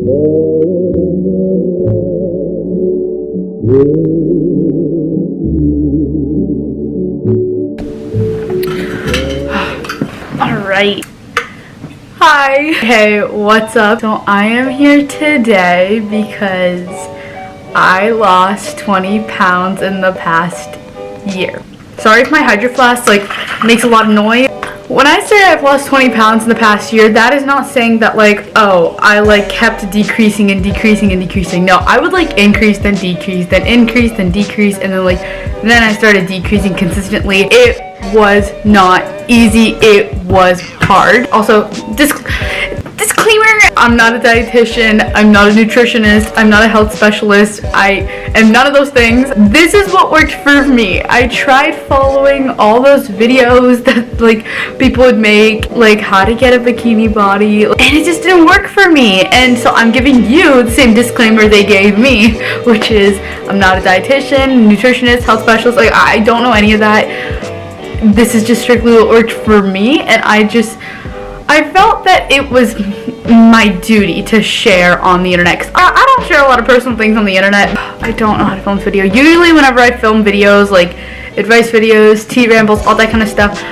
Alright. Hi. Hey, what's up? So I am here today because I lost 20 pounds in the past year. Sorry if my Hydro Flask makes a lot of noise. When I say I've lost 20 pounds in the past year, that is not saying that oh, I kept decreasing and decreasing and decreasing. No, I would increase, then decrease, then increase, then decrease, and then I started decreasing consistently. It was not easy. It was hard. Also, disclaimer, I'm not a dietitian, I'm not a nutritionist, I'm not a health specialist, I am none of those things. This is what worked for me. I tried following all those videos that people would make, how to get a bikini body, and it just didn't work for me. And so I'm giving you the same disclaimer they gave me, which is I'm not a dietitian, nutritionist, health specialist. I don't know any of that. This is just strictly what worked for me, and I felt that it was my duty to share on the internet, because I don't share a lot of personal things on the internet. I don't know how to film this video. Usually whenever I film videos, advice videos, tea rambles, all that kind of stuff,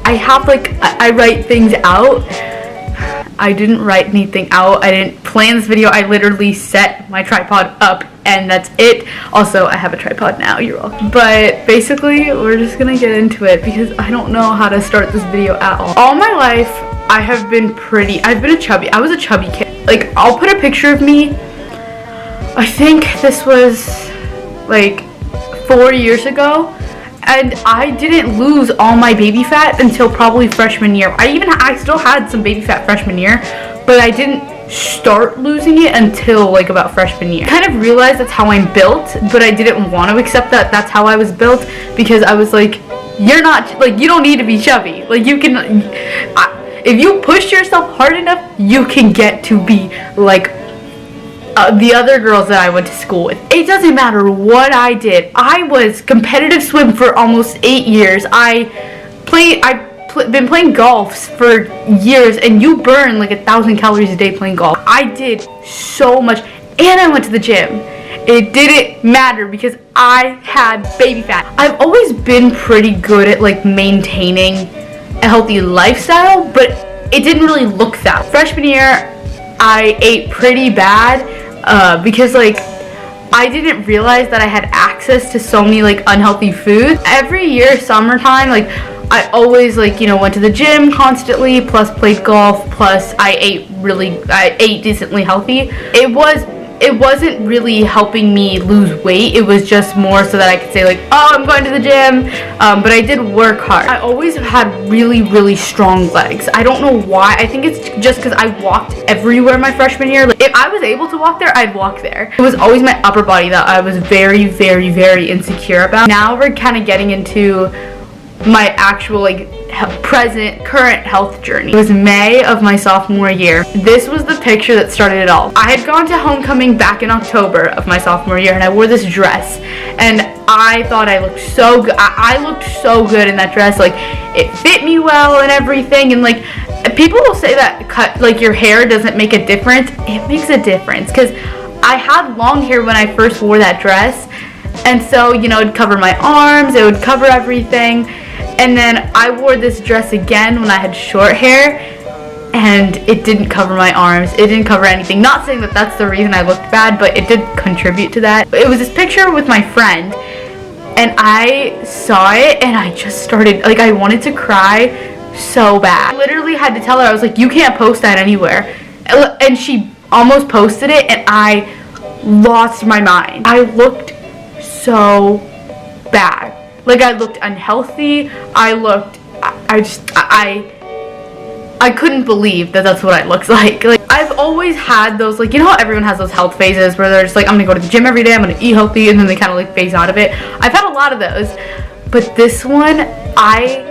I have I write things out. I didn't write anything out. I didn't plan this video. I literally set my tripod up and that's it. Also, I have a tripod now, you're welcome. But basically, we're just gonna get into it because I don't know how to start this video at all. All my life, I've been I was a chubby kid. I'll put a picture of me. I think this was 4 years ago. And I didn't lose all my baby fat until probably freshman year. I still had some baby fat freshman year, but I didn't start losing it until about freshman year. I kind of realized that's how I'm built, but I didn't want to accept that that's how I was built, because I was you're not, you don't need to be chubby. You can, if you push yourself hard enough, you can get to be the other girls that I went to school with. It doesn't matter what I did. I was competitive swim for almost 8 years. I've been playing golf for years, and you burn 1,000 calories a day playing golf. I did so much, and I went to the gym. It didn't matter because I had baby fat. I've always been pretty good at maintaining a healthy lifestyle, but it didn't really look that way. Freshman year, I ate pretty bad. Because I didn't realize that I had access to so many unhealthy foods. Every year, summertime, I always went to the gym constantly, plus played golf, plus I ate decently healthy. It wasn't really helping me lose weight. It was just more so that I could say oh, I'm going to the gym, but I did work hard. I always had really, really strong legs. I don't know why. I think it's just because I walked everywhere my freshman year. If I was able to walk there, I'd walk there. It was always my upper body that I was very, very, very insecure about. Now we're kind of getting into my actual current health journey. It was May of my sophomore year. This was the picture that started it all. I had gone to homecoming back in October of my sophomore year, and I wore this dress, and I thought I looked so good. I looked so good in that dress. It fit me well and everything, and people will say that your hair doesn't make a difference. It makes a difference, because I had long hair when I first wore that dress, and so it'd cover my arms, it would cover everything. And then I wore this dress again when I had short hair, and it didn't cover my arms. It didn't cover anything. Not saying that that's the reason I looked bad, but it did contribute to that. It was this picture with my friend, and I saw it, and I just started, I wanted to cry so bad. I literally had to tell her, I was you can't post that anywhere. And she almost posted it, and I lost my mind. I looked so bad. I looked unhealthy. I couldn't believe that that's what I looked like. I've always had those, how everyone has those health phases where they're just I'm gonna go to the gym every day, I'm gonna eat healthy, and then they kind of phase out of it. I've had a lot of those, but this one, I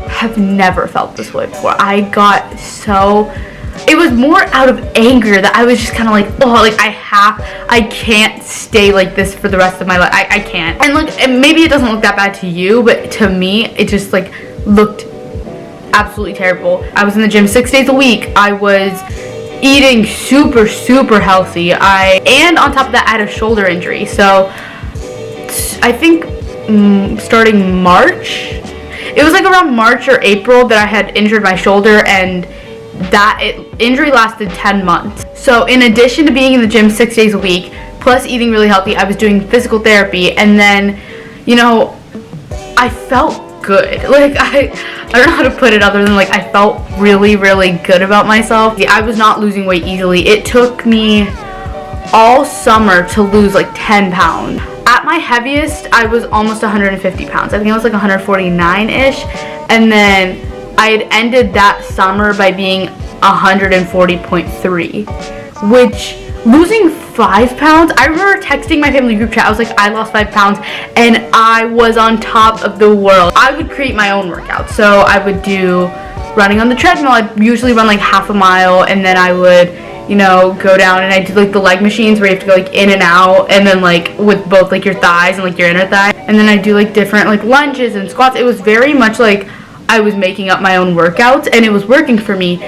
have never felt this way before. I got so, it was more out of anger that I was just kind of oh, I can't stay like this for the rest of my life. I can't. And maybe it doesn't look that bad to you, but to me, it just looked absolutely terrible. I was in the gym 6 days a week. I was eating super healthy. And on top of that, I had a shoulder injury. So I think starting March, it was like around March or April that I had injured my shoulder, and injury lasted 10 months. So in addition to being in the gym 6 days a week, plus eating really healthy, I was doing physical therapy, and then, you know, I felt good. Like, I don't know how to put it other than, like, I felt really good about myself. I was not losing weight easily. It took me all summer to lose like 10 pounds. At my heaviest, I was almost 150 pounds. I think I was like 149-ish. And then I had ended that summer by being 140.3, which, losing 5 pounds, I remember texting my family group chat. I was like, I lost 5 pounds, and I was on top of the world. I would create my own workout. So I would do running on the treadmill. I'd usually run like half a mile, and then I would, you know, go down and I do like the leg machines where you have to go like in and out, and then like with both like your thighs and like your inner thigh, and then I do like different like lunges and squats. It was very much like I was making up my own workouts, and it was working for me.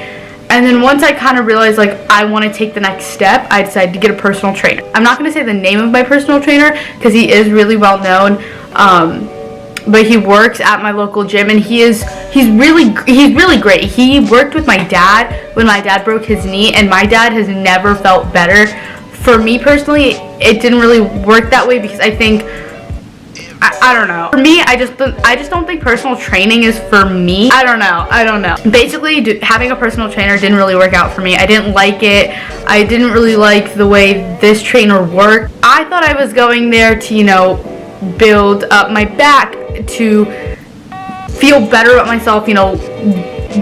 And then once I kind of realized like I want to take the next step, I decided to get a personal trainer. I'm not going to say the name of my personal trainer because he is really well known, but he works at my local gym, and he's really great. He worked with my dad when my dad broke his knee, and my dad has never felt better. For me personally, it didn't really work that way because I think, I don't know. For me, I just don't think personal training is for me. I don't know. Basically, having a personal trainer didn't really work out for me. I didn't like it. I didn't really like the way this trainer worked. I thought I was going there to, you know, build up my back, to feel better about myself, you know,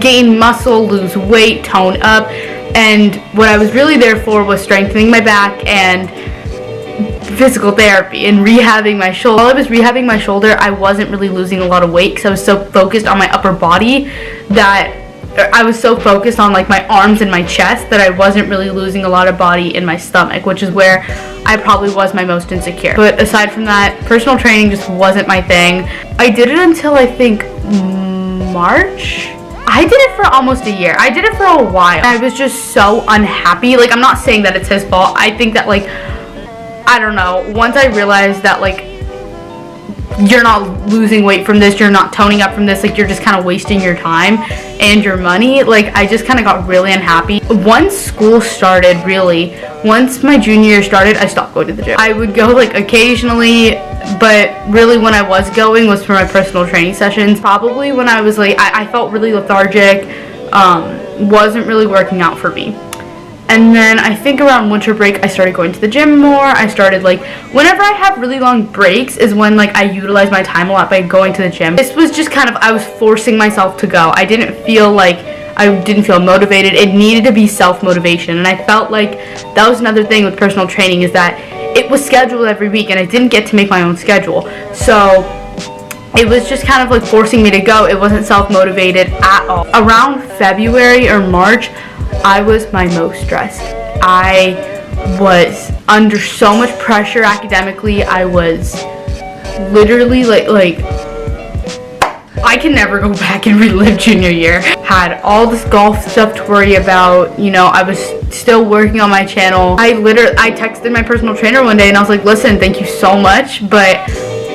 gain muscle, lose weight, tone up. And what I was really there for was strengthening my back and physical therapy and rehabbing my shoulder. While I was rehabbing my shoulder, I wasn't really losing a lot of weight because I was so focused on my upper body that I was so focused on like my arms and my chest that I wasn't really losing a lot of body in my stomach, which is where I probably was my most insecure. But aside from that, personal training just wasn't my thing. I did it until I think March. I did it for almost a year. I did it for a while. I was just so unhappy. Like, I'm not saying that it's his fault. I think that, like, I don't know. Once I realized that, like, you're not losing weight from this, you're not toning up from this, like, you're just kind of wasting your time and your money, like, I just kind of got really unhappy. Once school started, really, once my junior year started, I stopped going to the gym. I would go, like, occasionally, but really when I was going was for my personal training sessions. Probably when I was, like, I felt really lethargic, wasn't really working out for me. And then I think around winter break, I started going to the gym more. I started, like, whenever I have really long breaks is when, like, I utilize my time a lot by going to the gym. This was just kind of, I was forcing myself to go. I didn't feel motivated. It needed to be self-motivation. And I felt like that was another thing with personal training, is that it was scheduled every week and I didn't get to make my own schedule. So it was just kind of like forcing me to go. It wasn't self-motivated at all. Around February or March, I was my most stressed. I was under so much pressure academically. I was literally like I can never go back and relive junior year. Had all this golf stuff to worry about. You know, I was still working on my channel. I texted my personal trainer one day and I was like, listen, thank you so much, but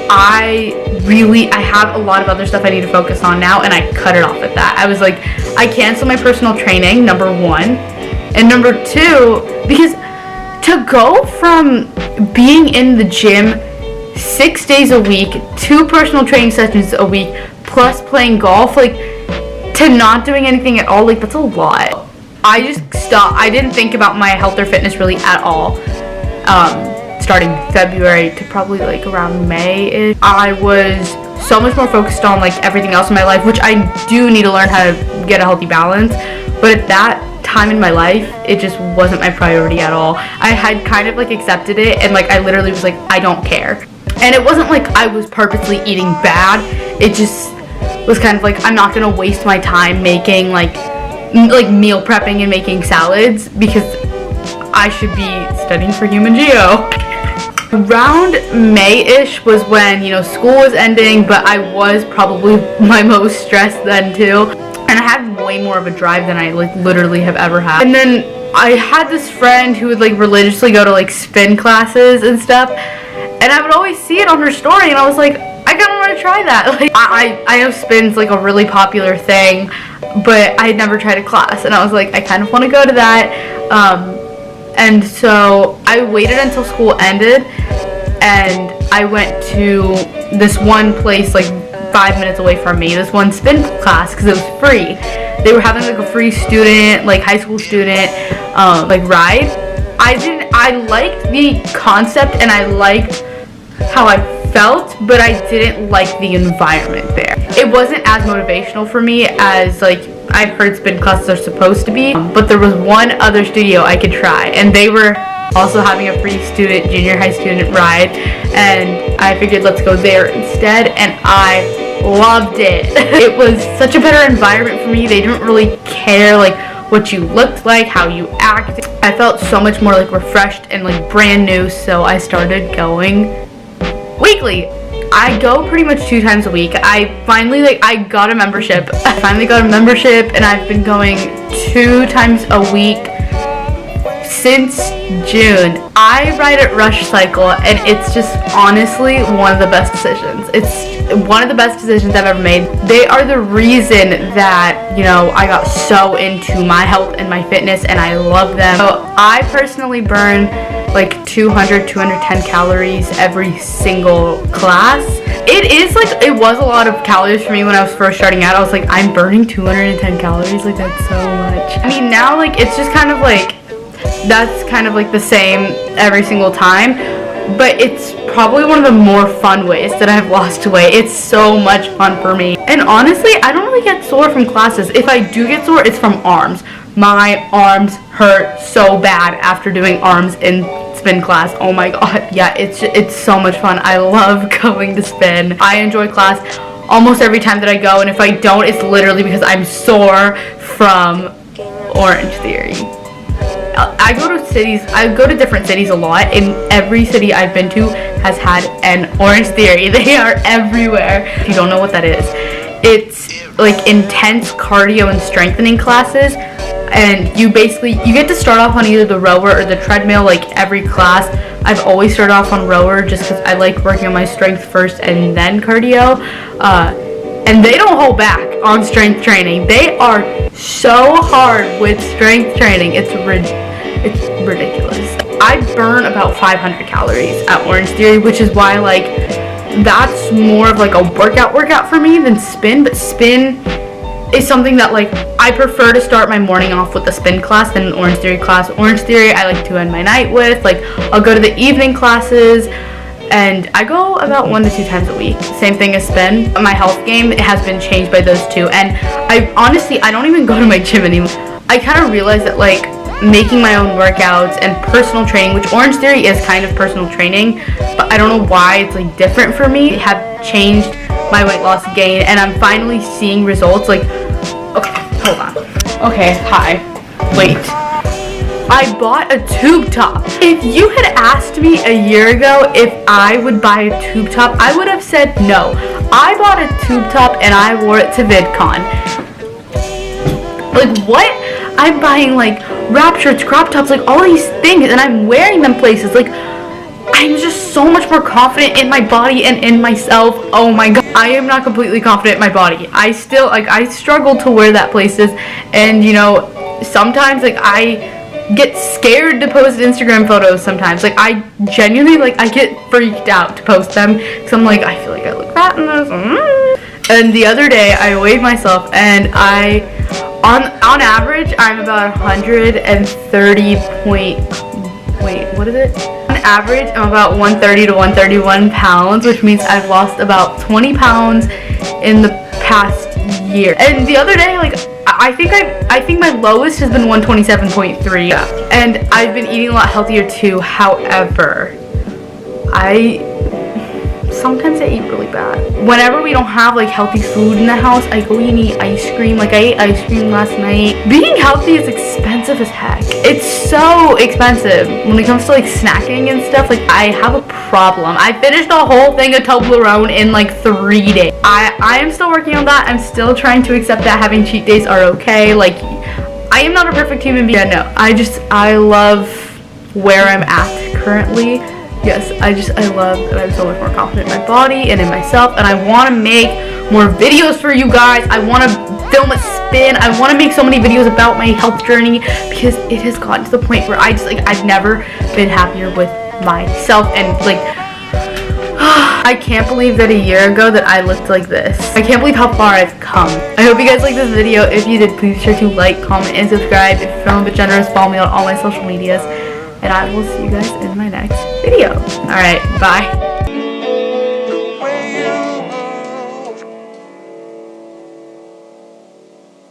I have a lot of other stuff I need to focus on now, and I cut it off at that. I was like, I canceled my personal training, number one, and number two, because to go from being in the gym 6 days a week, 2 personal training sessions a week, plus playing golf, like, to not doing anything at all, like, that's a lot. I just stopped. I didn't think about my health or fitness really at all. Starting February to probably like around May-ish, I was so much more focused on like everything else in my life, which I do need to learn how to get a healthy balance, but at that time in my life, it just wasn't my priority at all. I had kind of like accepted it, and like I literally was like, I don't care. And it wasn't like I was purposely eating bad, it just was kind of like, I'm not gonna waste my time making like meal prepping and making salads because I should be studying for human geo. Around May-ish was when, you know, school was ending, but I was probably my most stressed then too. And I had way more of a drive than I like literally have ever had. And then I had this friend who would like religiously go to like spin classes and stuff, and I would always see it on her story, and I was like, I kind of want to try that. Like, I know spin's like a really popular thing, but I had never tried a class, and I was like, I kind of want to go to that. And so I waited until school ended, and I went to this one place like 5 minutes away from me, this one spin class, because it was free. They were having like a free student, like high school student, like ride. I liked the concept and I liked how I felt, but I didn't like the environment there. It wasn't as motivational for me as like I've heard spin classes are supposed to be, but there was one other studio I could try, and they were also having a free student, junior high student ride, and I figured let's go there instead, and I loved it. It was such a better environment for me. They didn't really care like what you looked like, how you acted. I felt so much more like refreshed and like brand new, so I started going weekly. I go pretty much 2 times a week. I finally got a membership. I finally got a membership, and I've been going 2 times a week since June. I ride at Rush Cycle, and it's just honestly one of the best decisions. It's one of the best decisions I've ever made. They are the reason that, you know, I got so into my health and my fitness, and I love them. So I personally burn like 210 calories every single class. It was a lot of calories for me when I was first starting out. I was like, I'm burning 210 calories, like that's so much. I mean, now like it's just kind of like, that's kind of like the same every single time, but it's probably one of the more fun ways that I've lost weight. It's so much fun for me. And honestly, I don't really get sore from classes. If I do get sore, it's from arms. My arms hurt so bad after doing arms in spin class. Oh my god. Yeah, it's so much fun. I love going to spin. I enjoy class almost every time that I go, and if I don't, it's literally because I'm sore from Orange Theory. I go to different cities a lot, and every city I've been to has had an Orange Theory. They are everywhere. If you don't know what that is, it's like intense cardio and strengthening classes, and you get to start off on either the rower or the treadmill like every class. I've always started off on rower just because I like working on my strength first and then cardio. And they don't hold back on strength training. They are so hard with strength training. It's ridiculous. I burn about 500 calories at Orange Theory, which is why like that's more of like a workout for me than spin. But spin is something that like I prefer to start my morning off with a spin class than an Orange Theory class. Orange Theory I like to end my night with. Like I'll go to the evening classes, and I go about 1 to 2 times a week. Same thing as spin. My health game has been changed by those two, and I don't even go to my gym anymore. I kind of realized that like making my own workouts and personal training, which Orange Theory is kind of personal training, but I don't know why it's like different for me, have changed my weight loss gain, and I'm finally seeing results. Like, okay, hold on. Okay, hi. Wait. I bought a tube top. If you had asked me a year ago if I would buy a tube top, I would have said no. I bought a tube top and I wore it to VidCon. Like what? I'm buying like wrap shirts, crop tops, like all these things, and I'm wearing them places. Like I'm just so much more confident in my body and in myself. Oh my god. I am not completely confident in my body. I still I struggle to wear that places, and you know, sometimes like I get scared to post Instagram photos sometimes. Like I genuinely I get freaked out to post them because I'm like, I feel like I look fat in this. And the other day I weighed myself, and on average I'm about 130 what is it? On average I'm about 130 to 131 pounds, which means I've lost about 20 pounds in the past year. And the other day I think my lowest has been 127.3. Yeah. And I've been eating a lot healthier too. However, sometimes I eat really bad. Whenever we don't have like healthy food in the house, I go and eat ice cream. Like I ate ice cream last night. Being healthy is expensive as heck. It's so expensive when it comes to like snacking and stuff. Like I have a problem. I finished a whole thing of Toblerone in like 3 days. I am still working on that. I'm still trying to accept that having cheat days are okay. Like I am not a perfect human being. Yeah, no, I love where I'm at currently. Yes, I love that I'm so much more confident in my body and in myself, and I want to make more videos for you guys. I want to film a spin. I want to make so many videos about my health journey, because it has gotten to the point where I've never been happier with myself, and like, I can't believe that a year ago that I looked like this. I can't believe how far I've come. I hope you guys liked this video. If you did, please be sure to like, comment, and subscribe. If you're feeling a bit generous, follow me on all my social medias. And I will see you guys in my next video. Alright, bye.